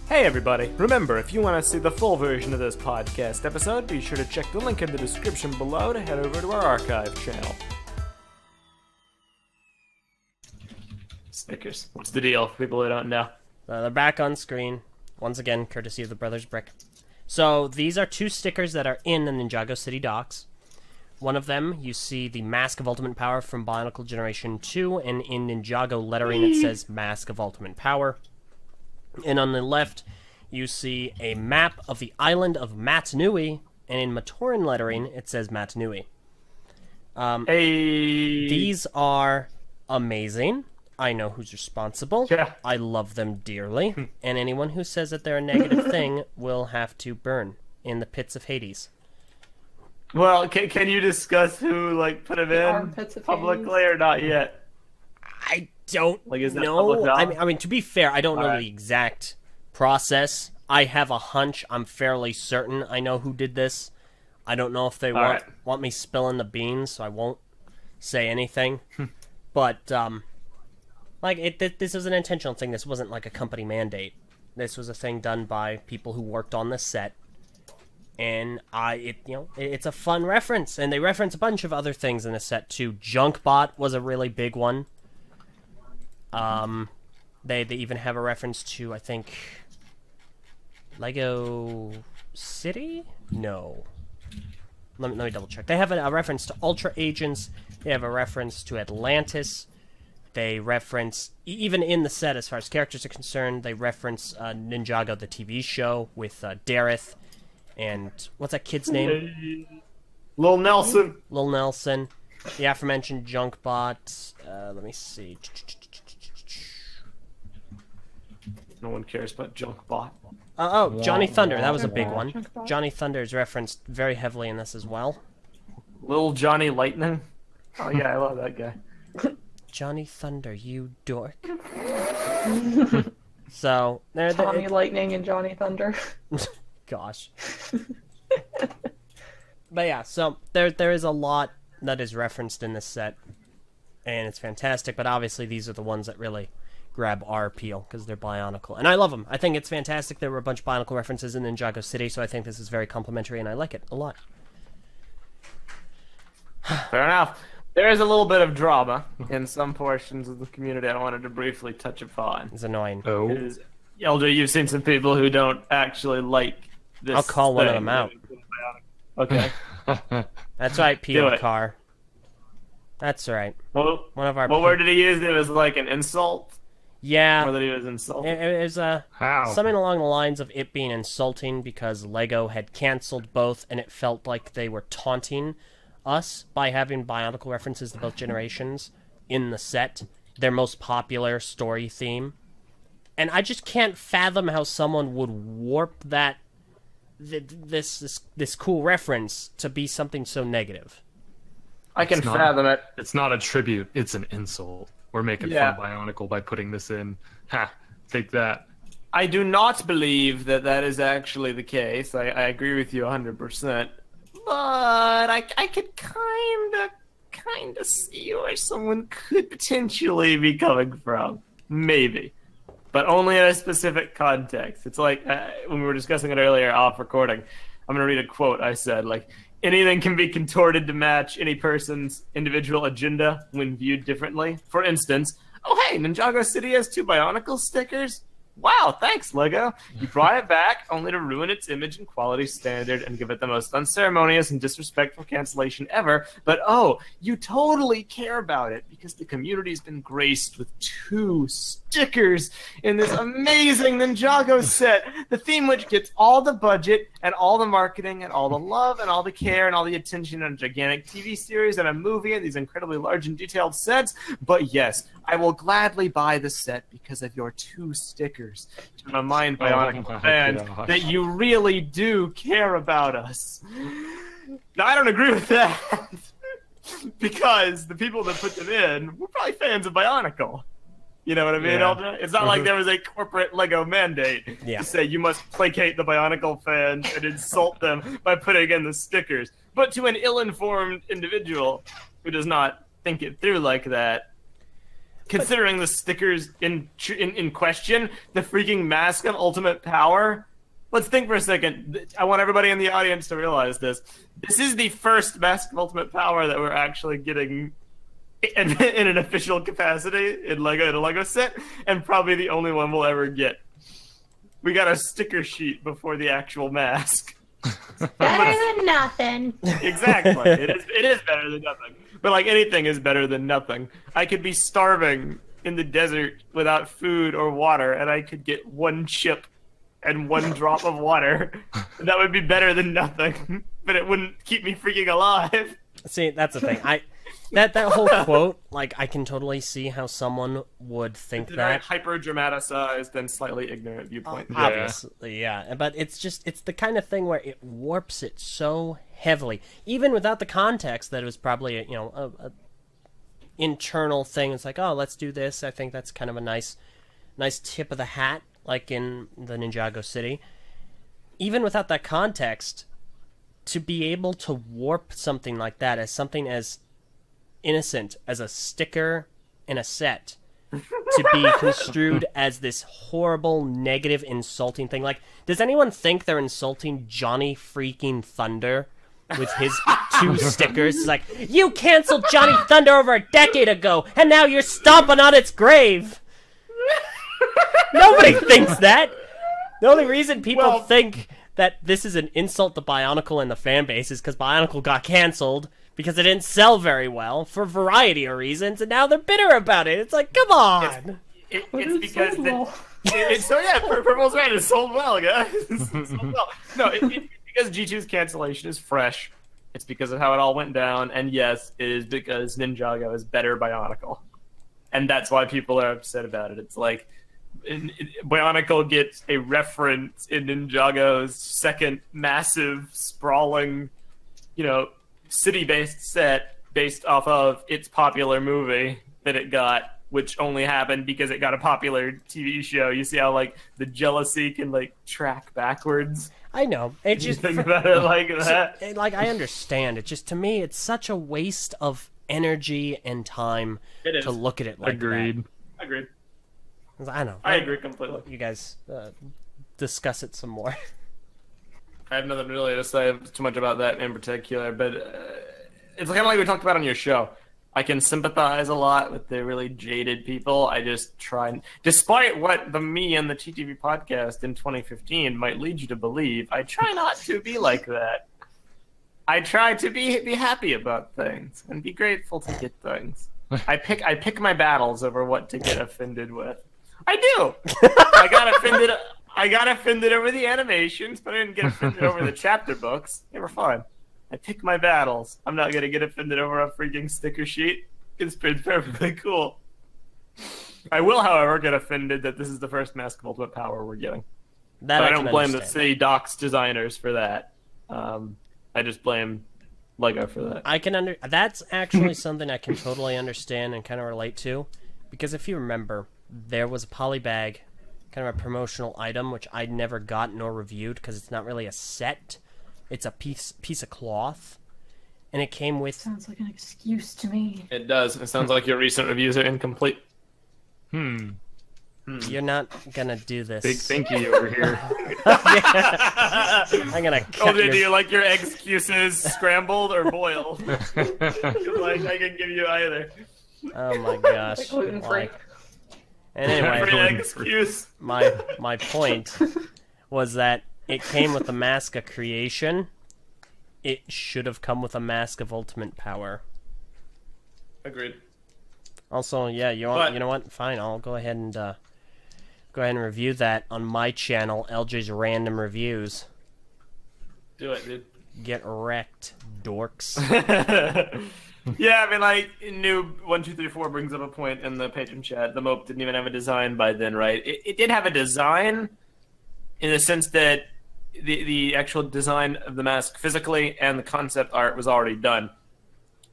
Hey everybody, remember, if you want to see the full version of this podcast episode, be sure to check the link in the description below to head over to our archive channel. Stickers. What's the deal for people who don't know? They're back on screen, once again, courtesy of the Brothers Brick. So, these are two stickers that are in the NINJAGO City Docks. One of them, you see the Mask of Ultimate Power from Bionicle Generation 2, and in Ninjago lettering it says Mask of Ultimate Power. And on the left, you see a map of the island of Matnui, and in Matoran lettering, it says Matnui. These are amazing. I know who's responsible. Yeah. I love them dearly. And anyone who says that they're a negative thing will have to burn in the pits of Hades. Well, can you discuss who, put them in publicly or not yet? I don't know. I mean, to be fair, I don't know the exact process. I have a hunch. I'm fairly certain I know who did this. I don't know if they want me spilling the beans, so I won't say anything. But, this was an intentional thing. This wasn't like a company mandate. This was a thing done by people who worked on the set. And it's a fun reference. And they reference a bunch of other things in the set, too. Junkbot was a really big one. They even have a reference to, I think, Lego City? No. Let me double check. They have a reference to Ultra Agents. They have a reference to Atlantis. They reference, even in the set as far as characters are concerned, they reference Ninjago, the TV show, with Dareth. And what's that kid's name? Lil Nelson. Lil Nelson. The aforementioned Junkbot. Let me see. No one cares about Junkbot. Johnny Thunder. That was a big one. Johnny Thunder is referenced very heavily in this as well. Lil Johnny Lightning. Oh yeah, I love that guy. Johnny Thunder, you dork. So they're Tommy Lightning and Johnny Thunder. Gosh. But yeah, so there is a lot that is referenced in this set, and it's fantastic. But obviously, these are the ones that really grab our appeal because they're Bionicle, and I love them. I think it's fantastic. There were a bunch of Bionicle references in Ninjago City, so I think this is very complimentary, and I like it a lot. Fair enough. There is a little bit of drama in some portions of the community I wanted to briefly touch upon. It's annoying. Eljay, you've seen some people who don't actually like this. I'll call one of them out. Okay. That's right, P.O. Car. That's right. Well, one of our. What word did he use? It was like an insult? Yeah. Or that he was insulting? It was something along the lines of it being insulting because Lego had canceled both, and it felt like they were taunting us by having Bionicle references to both generations in the set, their most popular story theme. And I just can't fathom how someone would warp that this cool reference to be something so negative. I can fathom it. It's not a tribute, it's an insult. We're making fun of Bionicle by putting this in. Ha, take that. I do not believe that is actually the case. I agree with you 100%. But I could kind of see where someone could potentially be coming from. Maybe. But only in a specific context. It's like, when we were discussing it earlier off recording, I'm going to read a quote I said, anything can be contorted to match any person's individual agenda when viewed differently. For instance, oh hey, Ninjago City has 2 Bionicle stickers? Wow, thanks, Lego. You brought it back only to ruin its image and quality standard and give it the most unceremonious and disrespectful cancellation ever. But oh, you totally care about it because the community's been graced with 2 stickers in this amazing Ninjago set. The theme which gets all the budget and all the marketing and all the love and all the care and all the attention on a gigantic TV series and a movie and these incredibly large and detailed sets. But yes, I will gladly buy the set because of your 2 stickers. To remind Bionicle fans that you really do care about us. Now, I don't agree with that because the people that put them in were probably fans of Bionicle. You know what I mean, Eljay? It's not like there was a corporate Lego mandate to say you must placate the Bionicle fans and insult them by putting in the stickers. But to an ill-informed individual who does not think it through like that, considering the stickers in question, the freaking Mask of Ultimate Power. Let's think for a second. I want everybody in the audience to realize this. This is the first Mask of Ultimate Power that we're actually getting in an official capacity in a Lego set, and probably the only one we'll ever get. We got a sticker sheet before the actual mask. Better than nothing. Exactly. It is better than nothing. But like anything is better than nothing. I could be starving in the desert without food or water, and I could get one chip and one drop of water. That would be better than nothing. But it wouldn't keep me freaking alive. See, that's the thing. That whole quote, like, I can totally see how someone would think it's that. It's a very hyper-dramatized and slightly ignorant viewpoint. Obviously, yeah. But it's the kind of thing where it warps it so heavily. Even without the context that it was probably, a internal thing. It's like, oh, let's do this. I think that's kind of a nice tip of the hat, like in the Ninjago City. Even without that context, to be able to warp something like that as something as innocent as a sticker in a set to be construed as this horrible, negative, insulting thing. Like, does anyone think they're insulting Johnny freaking Thunder with his 2 stickers? It's like, you canceled Johnny Thunder over a decade ago, and now you're stomping on its grave. Nobody thinks that. The only reason people think that this is an insult to Bionicle and the fan base is because Bionicle got canceled because it didn't sell very well for a variety of reasons, and now they're bitter about it. It's like, come on! It's because... Purple's right, it sold well, guys. It sold well. No, it's because G2's cancellation is fresh. It's because of how it all went down, and yes, it is because Ninjago is better Bionicle. And that's why people are upset about it. It's like, Bionicle gets a reference in Ninjago's second massive, sprawling, city-based set based off of its popular movie that it got, which only happened because it got a popular TV show. You see how, like, the jealousy can, like, track backwards? I know. It's just... think about it like that? I understand. It's just, to me, it's such a waste of energy and time to look at it like Agreed. that. Agreed. I know. I agree completely. You guys discuss it some more. I have nothing really to say too much about that in particular, but it's kind of like we talked about on your show. I can sympathize a lot with the really jaded people. I just try, despite what me and the TTV Podcast in 2015 might lead you to believe, I try not to be like that. I try to be happy about things and be grateful to get things. I pick my battles over what to get offended with. I do. I got offended over the animations, but I didn't get offended over the chapter books. They were fun. I pick my battles. I'm not gonna get offended over a freaking sticker sheet. It's been perfectly cool. I will, however, get offended that this is the first Mask of Ultimate Power we're getting. But I don't blame the City Docks designers for that. I just blame Lego for that. That's actually something I can totally understand and kind of relate to, because if you remember, there was a polybag, kind of a promotional item, which I never got nor reviewed because it's not really a set. It's a piece of cloth, and it came with... Sounds like an excuse to me. It does. It sounds like your recent reviews are incomplete. You're not gonna do this. Big thank you over here. I'm gonna cut do you like your excuses scrambled or boiled? Like, I can give you either. Oh my gosh. Gluten-free. And anyway, excuse. my point was that it came with a mask of creation. It should have come with a mask of ultimate power. Agreed. Also, yeah, you know what? Fine, I'll go ahead and review that on my channel, Eljay's Random Reviews. Do it, dude. Get wrecked, dorks. Yeah, I mean, like, new 1234 brings up a point in the patron chat. The Mope didn't even have a design by then, right? It did have a design in the sense that the actual design of the mask physically and the concept art was already done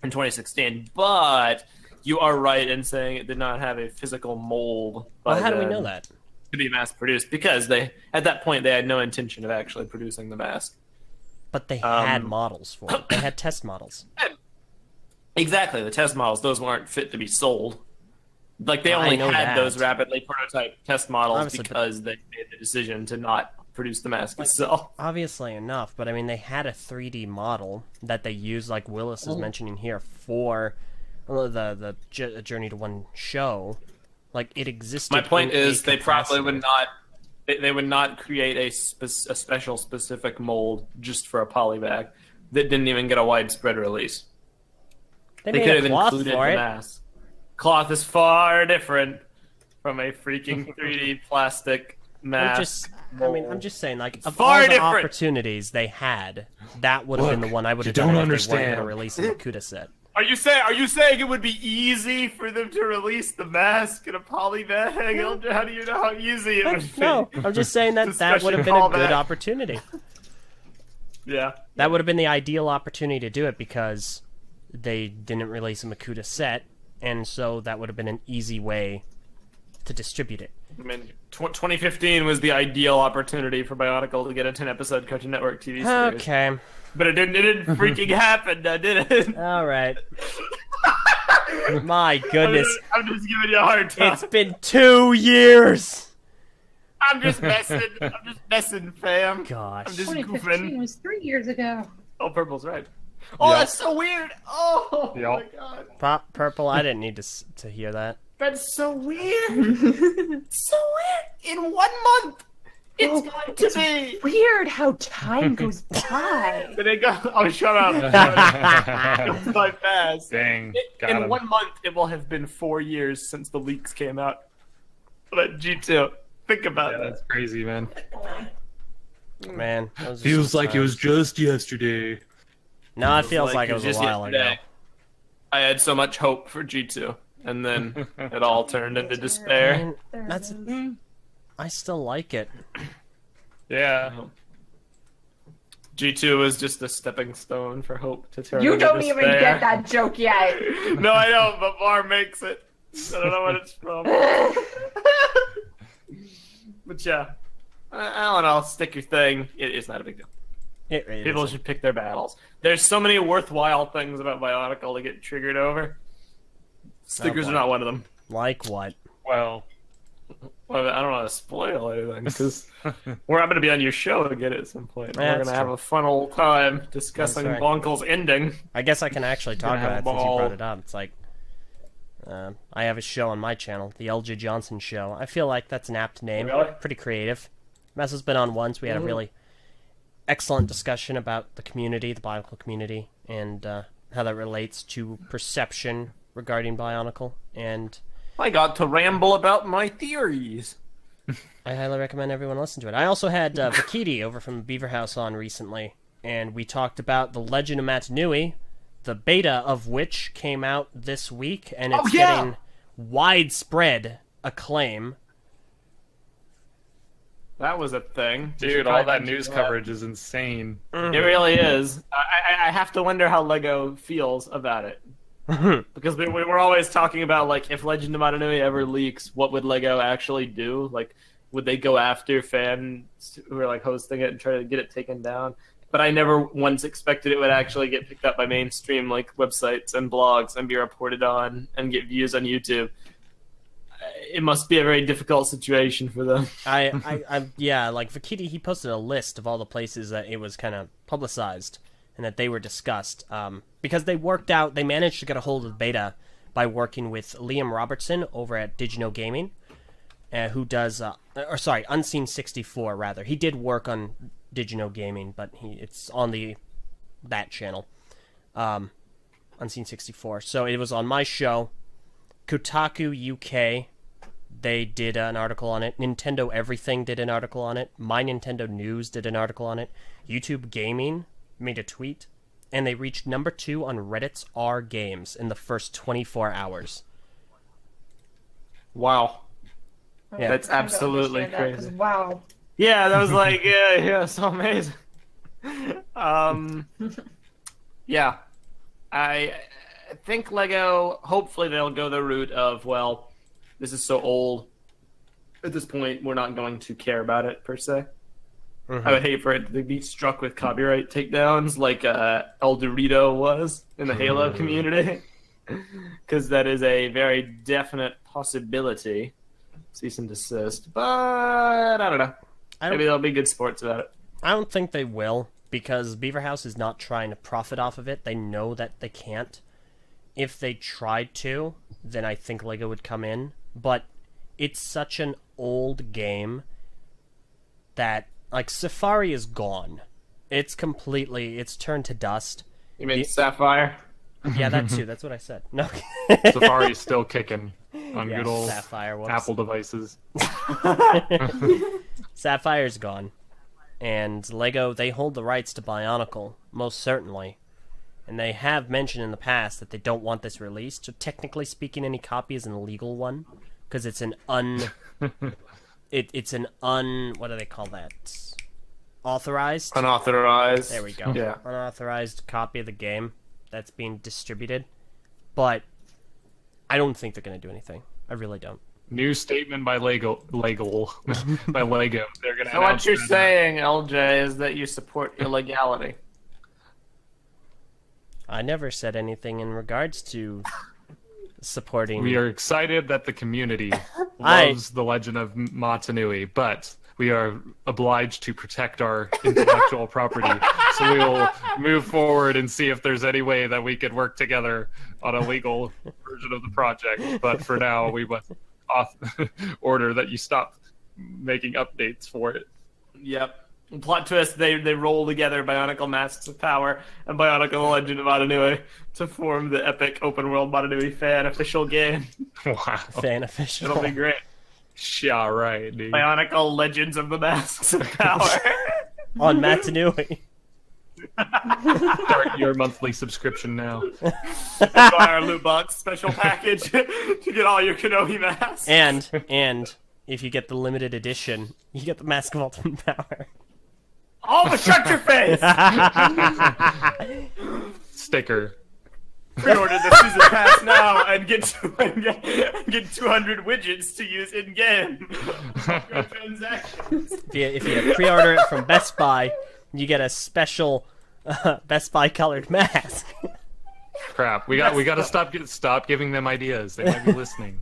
in 2016. But you are right in saying it did not have a physical mold. Well, how do we know that? To be mass produced, because at that point they had no intention of actually producing the mask. But they had models for it. They had test models. Exactly, the test models, those weren't fit to be sold. Like, they I only know had that. those rapidly prototype test models Obviously, but- because they made the decision to not produce the mask itself. Obviously enough, but I mean, they had a 3D model that they used, like Willis is mentioning here, for the Journey to One show. Like, it existed. My point in a is, they probably would capacitor. not. They would not create a special specific mold just for a polybag that didn't even get a widespread release. They They made could a have cloth included for the it. mask. Cloth is far different from a freaking 3D plastic mask. I'm just saying, like, of Far all the different. opportunities they had, that would have been the Look, one I would you have done don't if they weren't going understand. to release a Makuta set. Are you saying it would be easy for them to release the mask in a polybag? How do you know how easy it would be? No, I'm just saying that Discussion would have been a callback. good opportunity. Yeah. That would have been the ideal opportunity to do it because they didn't release a Makuta set, and so that would have been an easy way to distribute it. I mean, 2015 was the ideal opportunity for Bionicle to get a 10-episode Cartoon Network TV series. Okay, But it didn't freaking happen, now, did it? all right. My goodness, I'm just giving you a hard time. it's been 2 years. I'm just messing. I'm just messing, fam. Gosh. I'm just 2015 goofing. was 3 years ago. Oh, Purple's right. Oh, Yep. that's so weird. Oh Yep. my god. Pop Purple, I didn't need to hear that. That's so weird. So weird. In 1 month, it's going to be. Weird how time goes by. Then they go. Oh, shut up. It's my fast. Dang. Got In him. 1 month, it will have been 4 years since the leaks came out. But G2, think about Yeah, that. that's crazy, man. Man, those are Feels some like it was times. just yesterday. No, it feels like it was a just while ago. yesterday. I had so much hope for G2, and then it all turned into I despair. mean, that's. I still like it. Yeah. G2 was just a stepping stone for hope to turn You into don't even despair. get that joke yet. No, I don't, but Bar makes it. I don't know what it's from. But yeah. I don't know, stick your thing. It's not a big deal. It People is. should pick their battles. There's so many worthwhile things about Bionicle to get triggered over. Stickers boy. are not one of them. Like what? Well, Well, I don't want to spoil anything because I'm going to be on your show again at some point. Yeah, We're that's going to have true. a fun old time discussing That's right. Bonkle's ending. I guess I can actually talk Gonna have about it since you ball. brought it up. It's like I have a show on my channel, the Eljay Johnson Show. I feel like that's an apt name. Really? Pretty creative. Meso's been on once. We had a really excellent discussion about the community, the Bionicle community, and how that relates to perception regarding Bionicle. And I got to ramble about my theories. I highly recommend everyone listen to it. I also had Vakiti over from Beaver House on recently, and we talked about The Legend of Matanui, the beta of which came out this week, and it's getting widespread acclaim. That was a thing. We dude, should all probably that mention news coverage is insane. It really is. I have to wonder how LEGO feels about it. Because we were always talking about, like, if Legend of Matanui ever leaks, what would LEGO actually do? Like, would they go after fans who are, like, hosting it and try to get it taken down? But I never once expected it would actually get picked up by mainstream, like, websites and blogs and be reported on and get views on YouTube. It must be a very difficult situation for them. Yeah, like Vakiti, he posted a list of all the places that it was kind of publicized and that they were discussed. Because they managed to get a hold of the beta by working with Liam Robertson over at Digino Gaming, who does, Unseen 64 rather. He did work on Digino Gaming, but it's on that channel, Unseen 64. So it was on my show. Kotaku UK, they did an article on it. Nintendo Everything did an article on it. My Nintendo News did an article on it. YouTube Gaming made a tweet, and they reached number 2 on Reddit's R Games in the first 24 hours. Wow. Yeah. That's absolutely crazy. Wow. Yeah, that was like, yeah, so amazing. Yeah. I think LEGO, hopefully they'll go the route of, well, this is so old. At this point, we're not going to care about it, per se. I would hate for it to be struck with copyright takedowns like El Dorito was in the Halo community. because that is a very definite possibility. Cease and desist, but I don't know. Maybe they'll be good sports about it. I don't think they will, because Beaver House is not trying to profit off of it. They know that they can't. If they tried to, then I think LEGO would come in. But it's such an old game that, like, Safari is gone. It's turned to dust. You mean Sapphire? Yeah, that too. That's what I said. No. Safari's still kicking on good old Sapphire, whoops. Apple devices. Sapphire's gone. And LEGO, they hold the rights to Bionicle, most certainly. And they have mentioned in the past that they don't want this released. So technically speaking, any copy is an illegal one. Because it's an what do they call that? Authorized? Unauthorized. There we go. Yeah. Unauthorized copy of the game that's being distributed. But I don't think they're going to do anything. I really don't. New statement by Lego. They're gonna. So what you're saying, LJ, is that you support illegality. I never said anything in regards to supporting. We are excited that the community loves the Legend of Matanui, but we are obliged to protect our intellectual property. So we will move forward and see if there's any way that we could work together on a legal version of the project. But for now, we must order that you stop making updates for it. Yep. Plot twist, they roll together Bionicle Masks of Power and Bionicle Legend of Matanui to form the epic open world Matanui fan official game. Wow. Fan official. It'll be great. Yeah, right, dude. Bionicle Legends of the Masks of Power. On Matanui. Start your monthly subscription now. Buy our loot box special package to get all your Kenobi masks. And if you get the limited edition, you get the Mask of Ultimate Power. Oh, but shut your face! Sticker. Pre-order the season pass now and get 200 widgets to use in game. Transactions. If you pre-order it from Best Buy, you get a special Best Buy colored mask. Crap. We got to stop giving them ideas. They might be listening.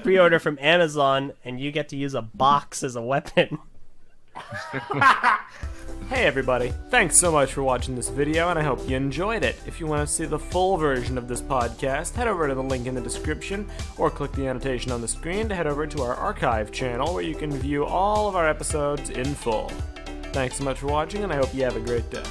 Pre-order from Amazon, and you get to use a box as a weapon. Hey everybody, thanks so much for watching this video, and I hope you enjoyed it. If you want to see the full version of this podcast, head over to the link in the description, or click the annotation on the screen to head over to our archive channel, where you can view all of our episodes in full. Thanks so much for watching, and I hope you have a great day.